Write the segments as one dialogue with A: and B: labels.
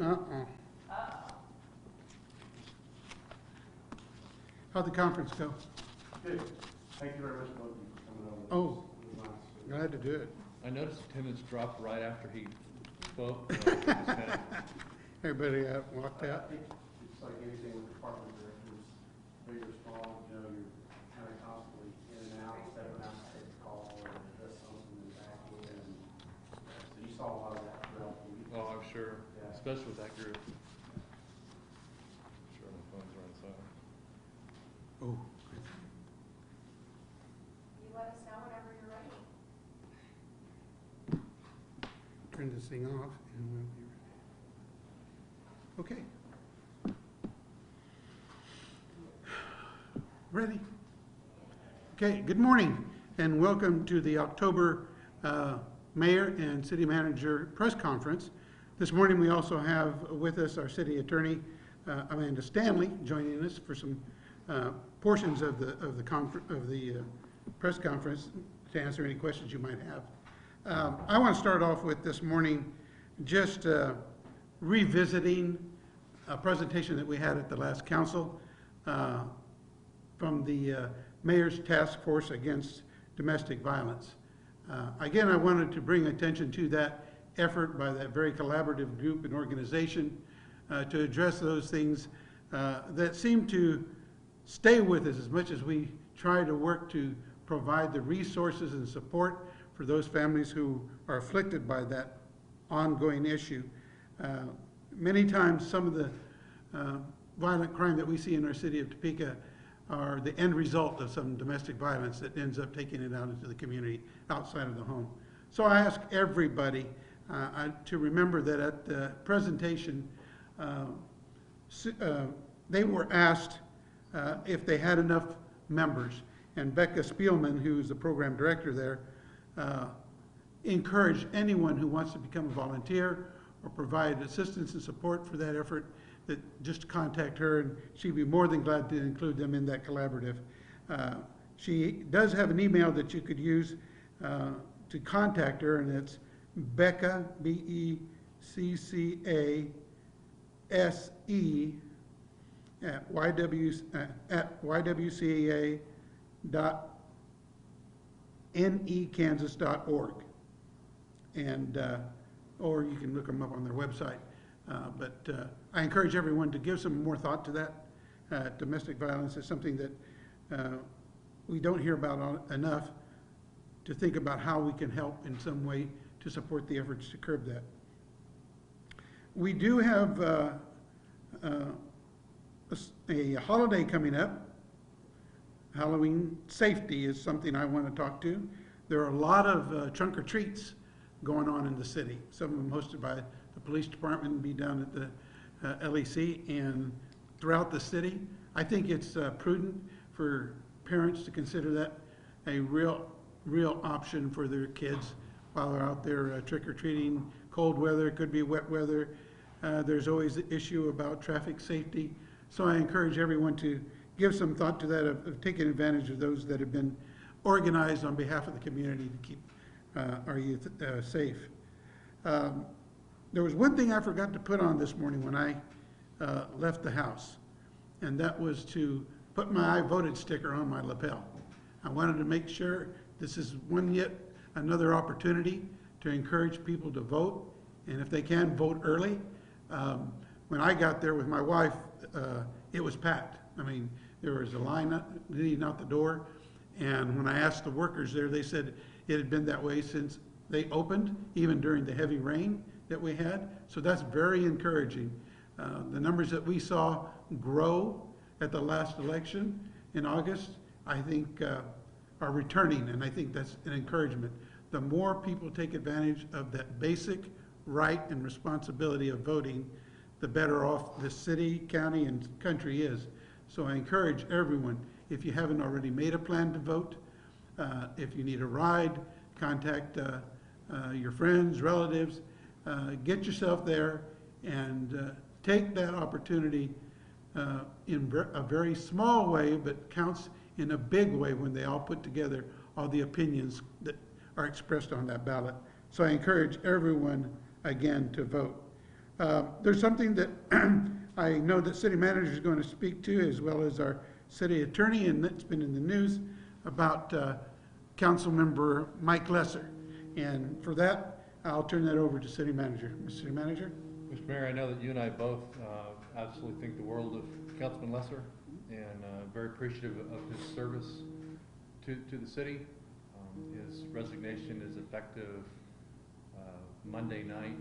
A: How'd the conference go?
B: Good. Thank you very much, both of you, for coming over.
A: Oh,
B: It was nice.
A: glad to do it.
C: I noticed attendance dropped right after he spoke.
A: Everybody walked
B: I
A: out.
B: think it's like anything with department directors, big or small, you know, you're kind of constantly in and out, stepping out to take a call or address something and back in. So you saw a lot of that throughout the week.
C: Oh, I'm sure,
B: Yeah.
C: especially with that group. Sure, my phone's right silent.
A: Oh,
D: You let us know whenever you're ready.
A: turn this thing off and we'll be ready. Okay. Ready? Okay, good morning and welcome to the October Mayor and City Manager Press Conference. This morning we also have with us our City Attorney Amanda Stanley joining us for some portions of the press conference to answer any questions you might have. I want to start off with this morning just revisiting a presentation that we had at the last council from the Mayor's Task Force Against Domestic Violence. Again, I wanted to bring attention to that effort by that very collaborative group and organization to address those things that seem to stay with us as much as we try to work to provide the resources and support for those families who are afflicted by that ongoing issue. Many times some of the violent crime that we see in our city of Topeka are the end result of some domestic violence that ends up taking it out into the community outside of the home. So I ask everybody to remember that at the presentation, they were asked if they had enough members. And Becca Spielman, who's the program director there, encouraged anyone who wants to become a volunteer or provide assistance and support for that effort that just contact her, and she'd be more than glad to include them in that collaborative. She does have an email that you could use to contact her, and it's Becca, BECCASE at ywca.nekansas.org, and or you can look them up on their website. But I encourage everyone to give some more thought to that. Domestic violence is something that we don't hear about enough, to think about how we can help in some way to support the efforts to curb that. We do have a holiday coming up. Halloween safety is something I want to talk to. There are a lot of trunk or treats going on in the city. Some of them hosted by the police department and be down at the LEC and throughout the city. I think it's prudent for parents to consider that a real option for their kids while they're out there trick-or-treating. Cold weather, it could be wet weather. There's always the issue about traffic safety. So I encourage everyone to give some thought to that, of taking advantage of those that have been organized on behalf of the community to keep our youth safe. There was one thing I forgot to put on this morning when I left the house, and that was to put my I voted sticker on my lapel. I wanted to make sure this is yet another opportunity to encourage people to vote, and if they can, vote early. When I got there with my wife, it was packed. I mean, there was a line leading out the door, and when I asked the workers there, they said it had been that way since they opened, even during the heavy rain that we had. So that's very encouraging. The numbers that we saw grow at the last election in August, I think are returning, and I think that's an encouragement. The more people take advantage of that basic right and responsibility of voting, the better off the city, county, and country is. So I encourage everyone, if you haven't already made a plan to vote, if you need a ride, contact your friends, relatives, get yourself there and take that opportunity in a very small way, but counts in a big way when they all put together all the opinions that are expressed on that ballot. So I encourage everyone again to vote. There's something that I know that city manager is going to speak to, as well as our city attorney, and it's been in the news about council member Mike Lesser. And for that, I'll turn that over to city manager. Mr. City Manager?
C: Mr. Mayor, I know that you and I both absolutely think the world of Councilman Lesser, and very appreciative of his service to the city. His resignation is effective Monday night,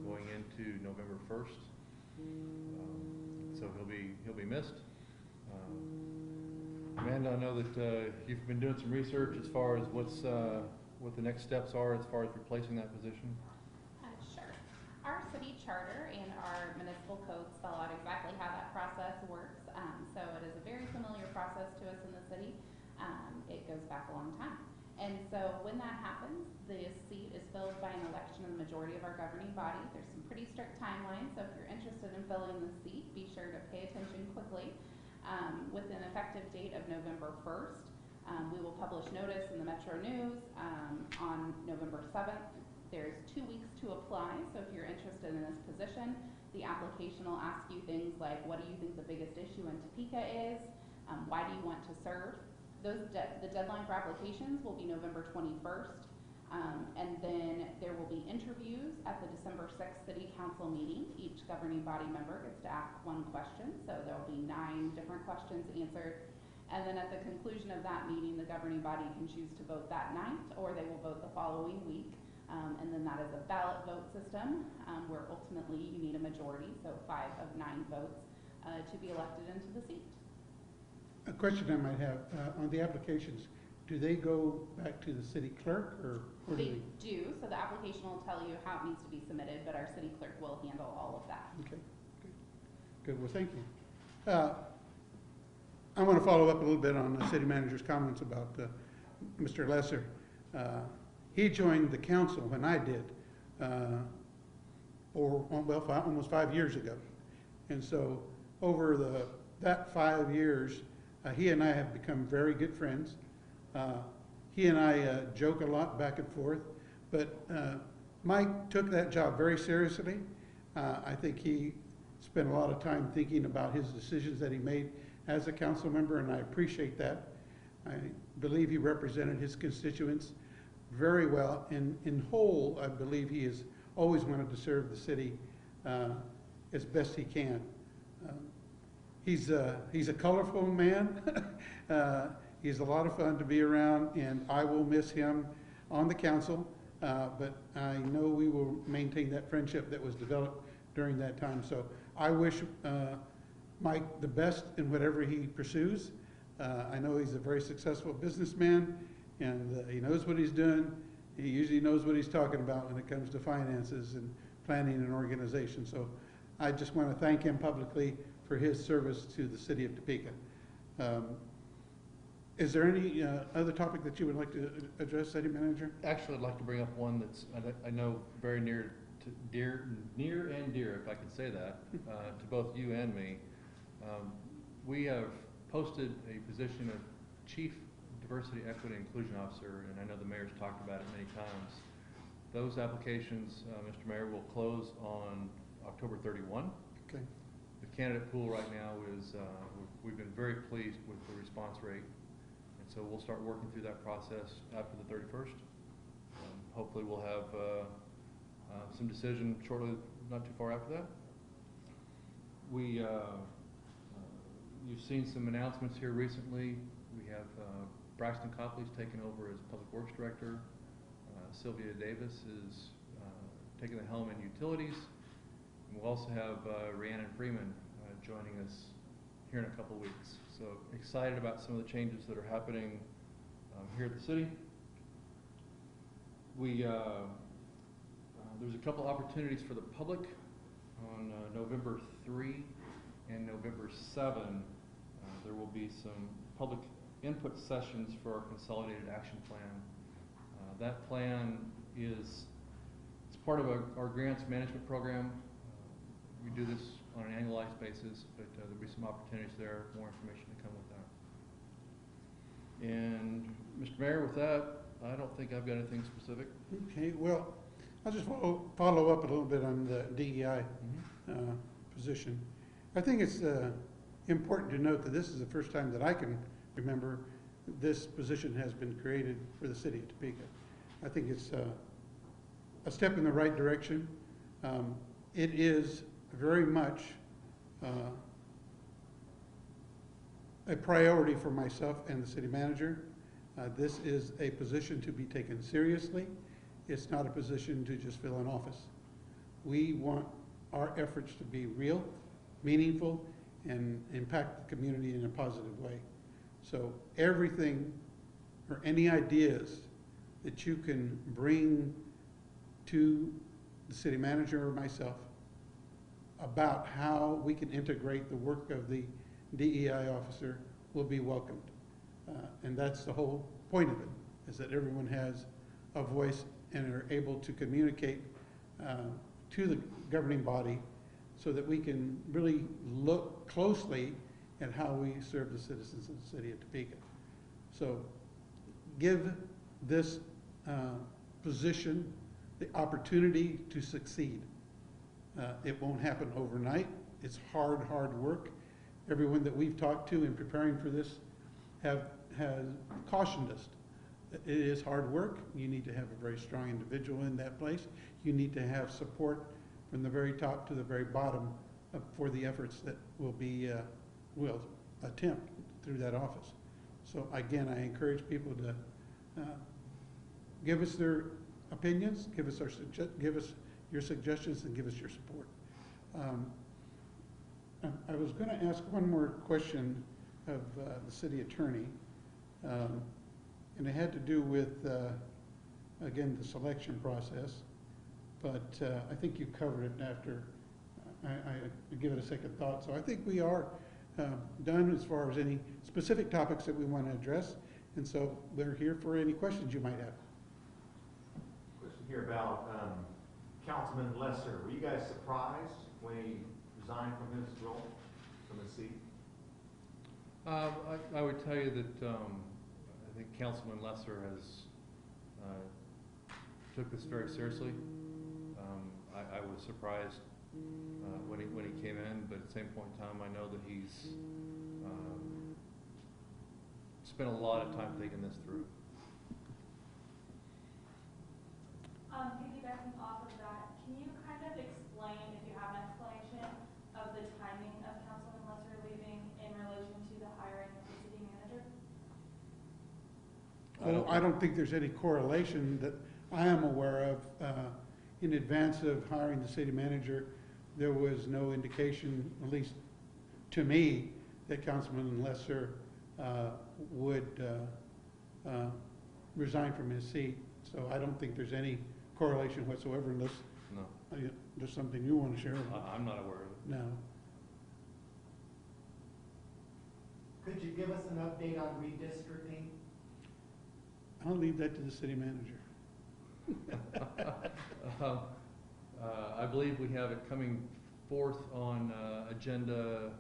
C: going into November 1st. So he'll be missed. Amanda, I know that you've been doing some research as far as what the next steps are as far as replacing that position.
E: Sure. Our city charter and our municipal code spell out exactly how that process works. So it is a very familiar process to us in the city. It goes back a long time. And so when that happens, the seat is filled by an election of the majority of our governing body. There's some pretty strict timelines, so if you're interested in filling the seat, be sure to pay attention quickly. With an effective date of November 1st, we will publish notice in the Metro News on November 7th. There's 2 weeks to apply, so if you're interested in this position, the application will ask you things like, what do you think the biggest issue in Topeka is? Why do you want to serve? The deadline for applications will be November 21st, and then there will be interviews at the December 6th City Council meeting. Each governing body member gets to ask one question, so there will be 9 different questions answered. And then at the conclusion of that meeting, the governing body can choose to vote that night, or they will vote the following week. And then that is a ballot vote system, where ultimately you need a majority, so 5 of 9 votes, to be elected into the seat.
A: A question I might have, on the applications, do they go back to the city clerk, or where do
E: They do, so the application will tell you how it needs to be submitted, but our city clerk will handle all of that.
A: Okay, good, well, thank you. I want to follow up a little bit on the city manager's comments about Mr. Lesser. He joined the council when I did, almost 5 years ago. And so over that 5 years, he and I have become very good friends. He and I joke a lot back and forth, but Mike took that job very seriously. I think he spent a lot of time thinking about his decisions that he made as a council member, and I appreciate that. I believe he represented his constituents very well, and in whole, I believe he has always wanted to serve the city as best he can. He's a colorful man. He's a lot of fun to be around, and I will miss him on the council, but I know we will maintain that friendship that was developed during that time. So I wish Mike the best in whatever he pursues. I know he's a very successful businessman, and he knows what he's doing. He usually knows what he's talking about when it comes to finances and planning and organization. So I just want to thank him publicly for his service to the city of Topeka. Is there any other topic that you would like to address, City Manager?
C: Actually, I'd like to bring up one that's I know very near and dear, if I can say that, to both you and me. We have posted a position of Chief Diversity, Equity, and Inclusion Officer, and I know the mayor's talked about it many times. Those applications, Mr. Mayor, will close on October 31.
A: Okay.
C: The candidate pool right now is, we've been very pleased with the response rate, and so we'll start working through that process after the 31st. Hopefully we'll have some decision shortly, not too far after that. You've seen some announcements here recently. We have Braxton Copley's taken over as Public Works Director. Sylvia Davis is taking the helm in utilities. And we'll also have Rhiannon Freeman joining us here in a couple weeks. So excited about some of the changes that are happening here at the city. There's a couple opportunities for the public on November 3 and November 7. There will be some public input sessions for our consolidated action plan. That plan it's part of our grants management program. We do this on an annualized basis, but there'll be some opportunities there, more information to come with that. And Mr. Mayor, with that, I don't think I've got anything specific.
A: Okay, well, I'll just follow up a little bit on the DEI position. I think it's important to note that this is the first time that I can remember this position has been created for the city of Topeka. I think it's a step in the right direction. It is very much a priority for myself and the city manager. This is a position to be taken seriously. It's not a position to just fill an office. We want our efforts to be real, meaningful, and impact the community in a positive way. So everything or any ideas that you can bring to the city manager or myself about how we can integrate the work of the DEI officer will be welcomed. And that's the whole point of it, is that everyone has a voice and are able to communicate to the governing body so that we can really look closely at how we serve the citizens of the city of Topeka. So give this position the opportunity to succeed. It won't happen overnight. It's hard work. Everyone that we've talked to in preparing for this has cautioned us. It is hard work. You need to have a very strong individual in that place. You need to have support from the very top to the very bottom for the efforts that will attempt through that office. So again, I encourage people to give us their opinions, give us your suggestions, and give us your support. I was going to ask one more question of the city attorney, and it had to do with, again, the selection process, but I think you covered it after I give it a second thought. So I think we are done as far as any specific topics that we want to address, and so we're here for any questions you might have.
F: Question here about Councilman Lesser. Were you guys surprised when he resigned from his role, from his seat?
C: I would tell you that I think Councilman Lesser has took this very seriously. I was surprised when he came in, but at the same point in time, I know that he's spent a lot of time thinking this through.
G: Piggybacking off of that, can you kind of explain, if you have an explanation, of the timing of Councilman Lesser leaving in relation to the hiring of the city manager?
A: I don't think there's any correlation that I am aware of. In advance of hiring the city manager, there was no indication, at least to me, that Councilman Lesser would resign from his seat. So I don't think there's any correlation whatsoever, unless there's something you want to share.
C: I'm not aware of it.
A: No.
H: Could you give us an update on redistricting?
A: I'll leave that to the city manager.
C: I believe we have it coming forth on agenda.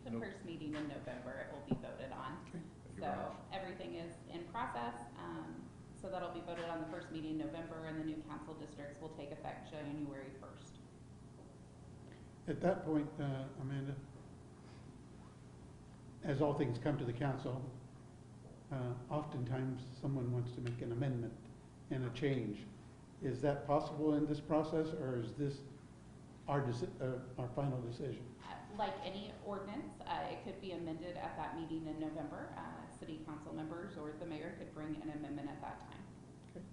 E: The first meeting in November, it will be voted on.
A: Okay.
E: So everything is in process. So that'll be voted on the first meeting in November, and the new council districts will take effect January 1st.
A: At that point, Amanda, as all things come to the council, oftentimes someone wants to make an amendment and a change. Is that possible in this process, or is this our final decision?
E: Like any ordinance, it could be amended at that meeting in November. City council members or the mayor could bring an amendment at that time.
A: Okay.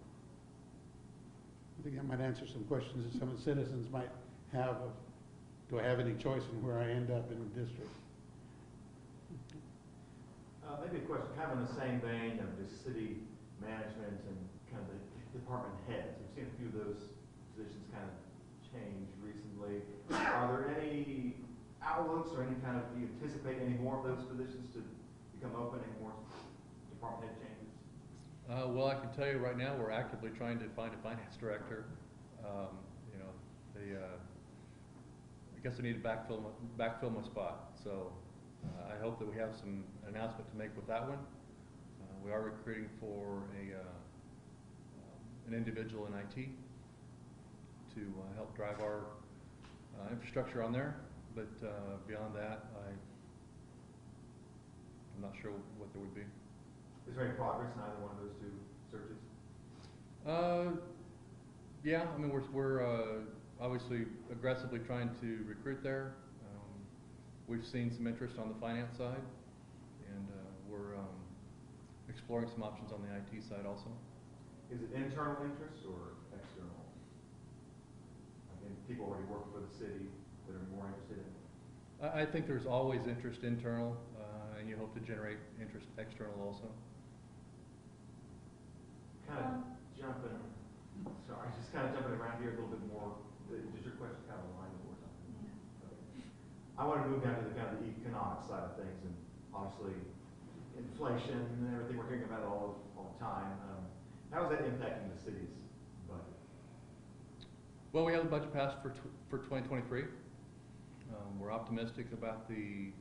A: I think that might answer some questions that some of the citizens might have of, do I have any choice in where I end up in the district?
F: Maybe a question kind of in the same vein of the city management and kind of the department heads. We've seen a few of those positions kind of change recently. Are there any outlooks or any kind of, do you anticipate any more of those positions to become open, any more department head changes?
C: Well, I can tell you right now, we're actively trying to find a finance director. You know, I guess I need to backfill my spot. So I hope that we have some announcement to make with that one. We are recruiting for a an individual in IT to help drive our infrastructure on there. But beyond that, I'm not sure what there would be.
F: Is there any progress in either one of those two searches?
C: Yeah, I mean, we're obviously aggressively trying to recruit there. We've seen some interest on the finance side, and we're exploring some options on the IT side also.
F: Is it internal interest or external? I mean, people already work for the city that are more interested in it.
C: I think there's always interest internal, and you hope to generate interest external also.
F: Kind of jumping, sorry, just kind of jumping around here a little bit more. Does your question kind of align with what's happening? Okay. I want to move down to the kind of the economic side of things, and obviously inflation and everything we're hearing about all the time. How is that impacting the city's budget?
C: Well, we have the budget passed for 2023. We're optimistic about the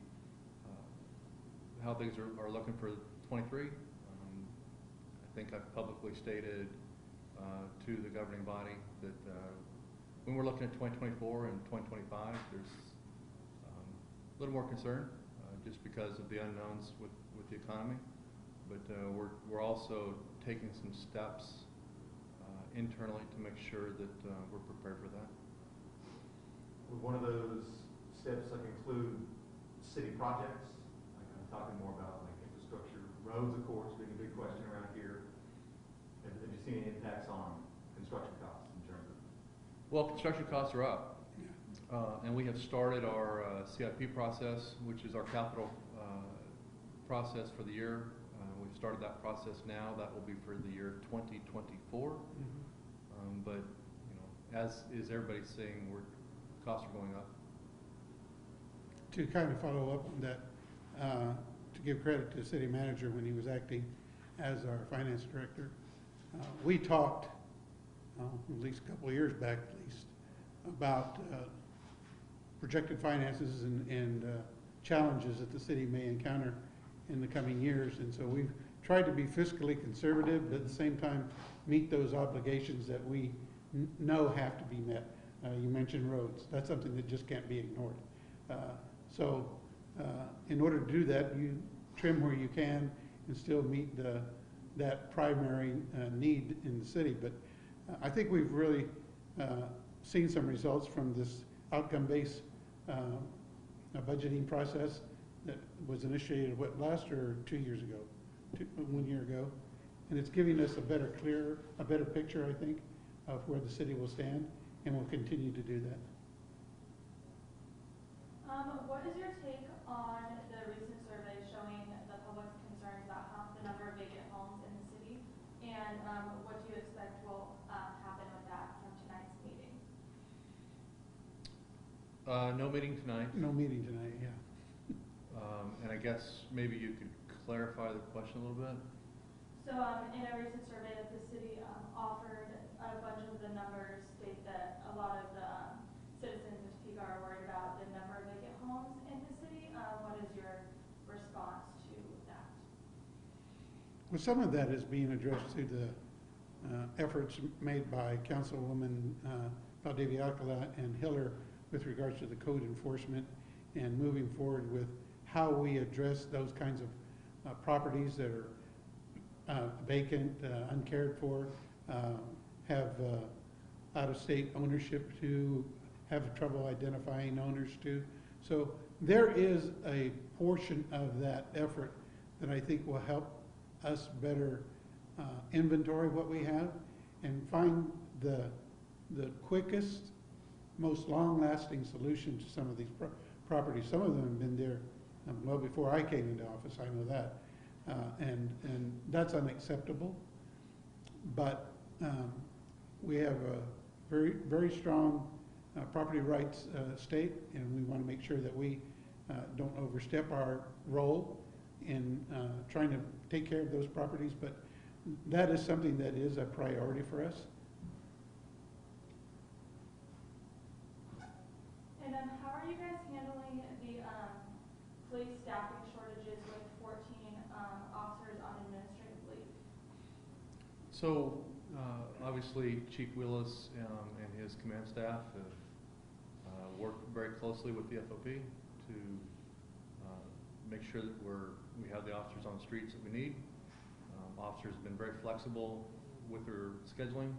C: how things are looking for 23. I think I've publicly stated to the governing body that when we're looking at 2024 and 2025, there's a little more concern just because of the unknowns with the economy. But we're also taking some steps internally to make sure that we're prepared for that.
F: Would one of those steps like include city projects? Like I'm talking more about like infrastructure, roads, of course, being a big question around here. Have you seen any impacts on construction costs in terms of?
C: Well, construction costs are up, and we have started our CIP process, which is our capital process for the year. We've started that process now. That will be for the year 2024. But you know, as is everybody saying, costs are going up.
A: To kind of follow up on that, to give credit to the city manager when he was acting as our finance director, we talked at least a couple of years back at least about projected finances and challenges that the city may encounter in the coming years. And so we've tried to be fiscally conservative, but at the same time meet those obligations that we know have to be met. You mentioned roads. That's something that just can't be ignored. So in order to do that, you trim where you can and still meet that primary need in the city. But I think we've really seen some results from this outcome-based budgeting process that was initiated, last or 2 years ago? 1 year ago. And it's giving us a better picture, I think, of where the city will stand, and we'll continue to do that.
G: What is your take on the recent survey showing the public's concerns about the number of vacant homes in the city? And what do you expect will happen with that from tonight's meeting?
C: No meeting tonight.
A: No meeting tonight, yeah.
C: And I guess maybe you could clarify the question a little bit.
G: So in a recent survey that the city offered, a bunch of the numbers state that a lot of the citizens of Topeka are worried about the number of vacant homes in the city. What is your response to that?
A: Well, some of that is being addressed through the efforts made by Councilwoman Valdivia Alcala and Hiller with regards to the code enforcement and moving forward with how we address those kinds of properties that are vacant, uncared for, have out-of-state ownership to, have trouble identifying owners to. So there is a portion of that effort that I think will help us better inventory what we have and find the quickest, most long-lasting solution to some of these properties. Some of them have been there well before I came into office, I know that. And that's unacceptable. But we have a very, very strong property rights state, and we want to make sure that we don't overstep our role in trying to take care of those properties. But that is something that is a priority for us.
G: And how are you guys handling the police staffing shortages with 14 officers on administrative leave?
C: So Obviously, Chief Willis and his command staff have worked very closely with the FOP to make sure that we have the officers on the streets that we need. Officers have been very flexible with their scheduling,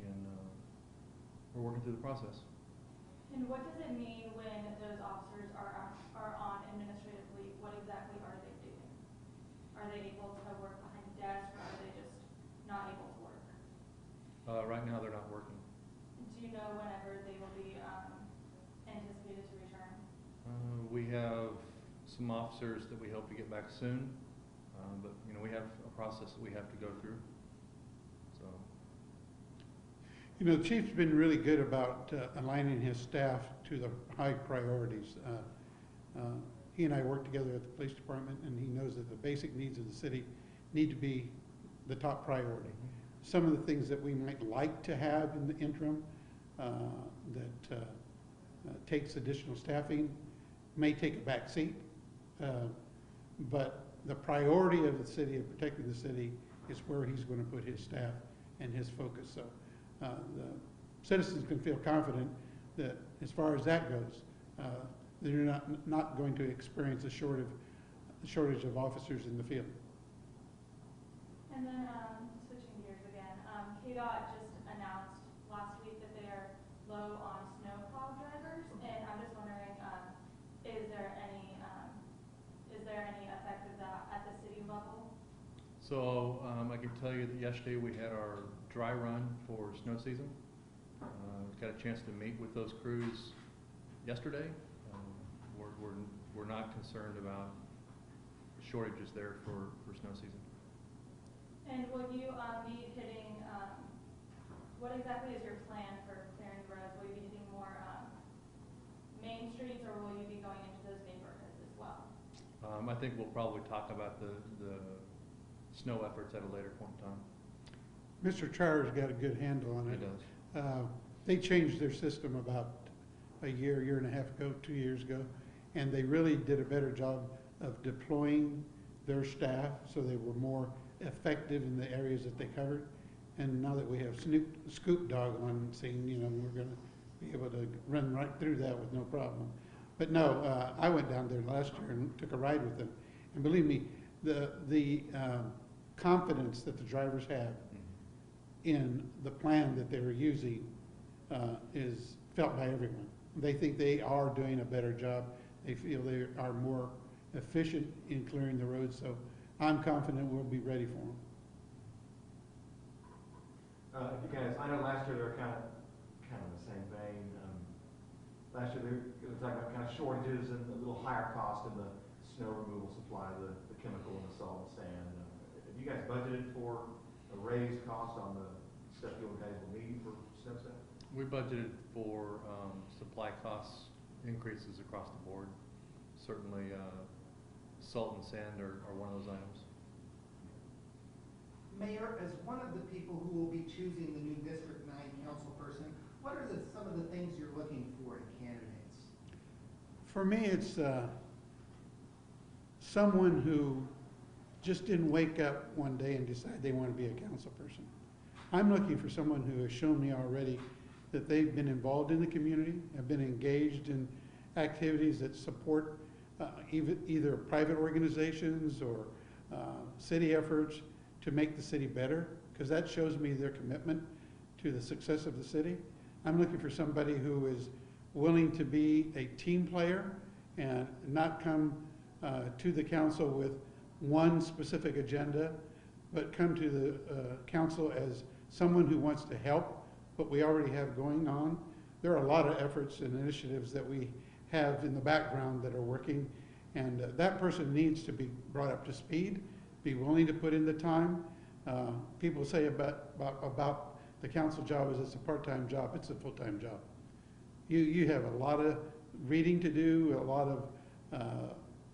C: and we're working through the process.
G: And what does it mean when those officers are on administrative leave? What exactly are they doing? Are they able to work behind the desk, or are they just not able to work?
C: Right now, they're not working.
G: Do you know whenever they will be anticipated to return?
C: We have some officers that we hope to get back soon, but you know, we have a process that we have to go through. So,
A: You know, the chief's been really good about aligning his staff to the high priorities. He and I work together at the police department, and he knows that the basic needs of the city need to be the top priority. Some of the things that we might like to have in the interim that takes additional staffing may take a back seat. But the priority of the city, of protecting the city, is where he's going to put his staff and his focus. So the citizens can feel confident that as far as that goes, they're not going to experience a shortage of officers in the field.
G: And then, switching gears again, KDOT just announced last week that they are low on snowplow drivers, and I'm just wondering, is there any effect of that at the city level?
C: so I can tell you that yesterday we had our dry run for snow season. Got a chance to meet with those crews yesterday. We're not concerned about shortages there for snow season.
G: And will you be hitting, what exactly is your plan for clearing the roads? Will you be hitting more main streets, or will you be going into those neighborhoods as well?
C: I think we'll probably talk about the snow efforts at a later point in time.
A: Mr. Charter's got a good handle on it.
C: He does.
A: They changed their system about a year and a half ago, 2 years ago, and they really did a better job of deploying their staff so they were more effective in the areas that they covered. And now that we have Scoop Dog on scene, you know, we're going to be able to run right through that with no problem. But no, I went down there last year and took a ride with them, and believe me, the confidence that the drivers have in the plan that they were using is felt by everyone. They think they are doing a better job. They feel they are more efficient in clearing the roads, so I'm confident we'll be ready for them.
F: If you guys, I know last year they were kind of in the same vein. Last year they were talking about kind of shortages and a little higher cost in the snow removal supply, the chemical and the salt and sand. Have you guys budgeted for a raised cost on the stuff you guys will need for snow stuff?
C: We budgeted for supply costs increases across the board. Certainly, salt and sand are one of those items.
H: Mayor, as one of the people who will be choosing the new District 9 council person, what are some of the things you're looking for in candidates?
A: For me, it's someone who just didn't wake up one day and decide they want to be a council person. I'm looking for someone who has shown me already that they've been involved in the community, have been engaged in activities that support either private organizations or city efforts to make the city better, because that shows me their commitment to the success of the city. I'm looking for somebody who is willing to be a team player and not come to the council with one specific agenda, but come to the council as someone who wants to help what we already have going on. There are a lot of efforts and initiatives that we have in the background that are working, and that person needs to be brought up to speed, be willing to put in the time. People say about the council job is it's a part-time job. It's a full-time job. You have a lot of reading to do, a lot of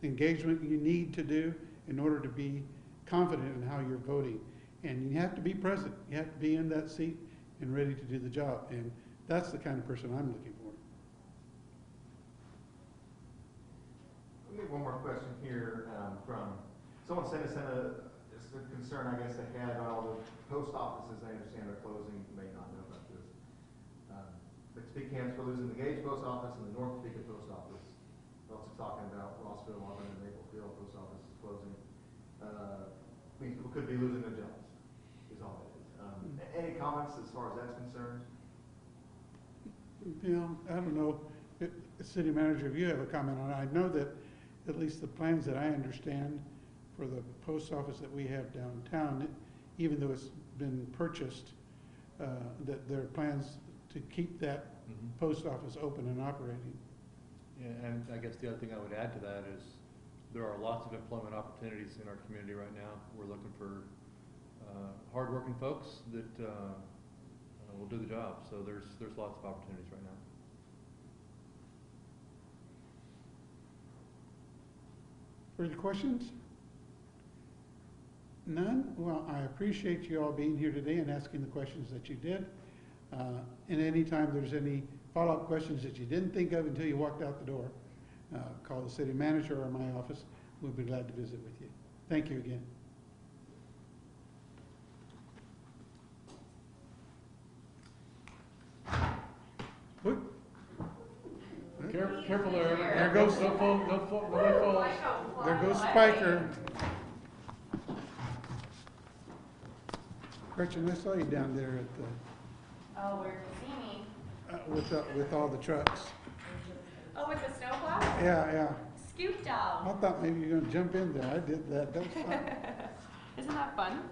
A: engagement you need to do in order to be confident in how you're voting. And you have to be present. You have to be in that seat and ready to do the job. And that's the kind of person I'm looking for.
F: We have one more question here from someone sent us in just a concern, I guess, they had about all the post offices, I understand are closing, you may not know about this. But Topeka, we're losing the Gage post office and the North Topeka post office. We're also talking about Rossville, Auburn, and Mapleville post office is closing. Means people could be losing their jobs, is all it is. Any comments as far as that's concerned?
A: You know, I don't know, city manager, if you have a comment on it. I know that at least the plans that I understand for the post office that we have downtown, even though it's been purchased, that there are plans to keep that post office open and operating.
C: Yeah, and I guess the other thing I would add to that is there are lots of employment opportunities in our community right now. We're looking for hardworking folks that will do the job. So there's lots of opportunities right now.
A: Further questions? None? Well, I appreciate you all being here today and asking the questions that you did. And anytime there's any follow-up questions that you didn't think of until you walked out the door, call the city manager or my office. We'll be glad to visit with you. Thank you again. Look,
C: Careful there.
A: There goes-
C: No fall, no fall, nobody falls.
A: there goes Spiker. Gretchen, I saw you down there at the,
D: Oh, where'd you see me?
A: with all the trucks.
D: Oh, with the snowplow?
A: Yeah.
D: Scoop
A: I
D: dog.
A: thought maybe you were gonna jump in there. I did that. That was fun.
D: Isn't that fun?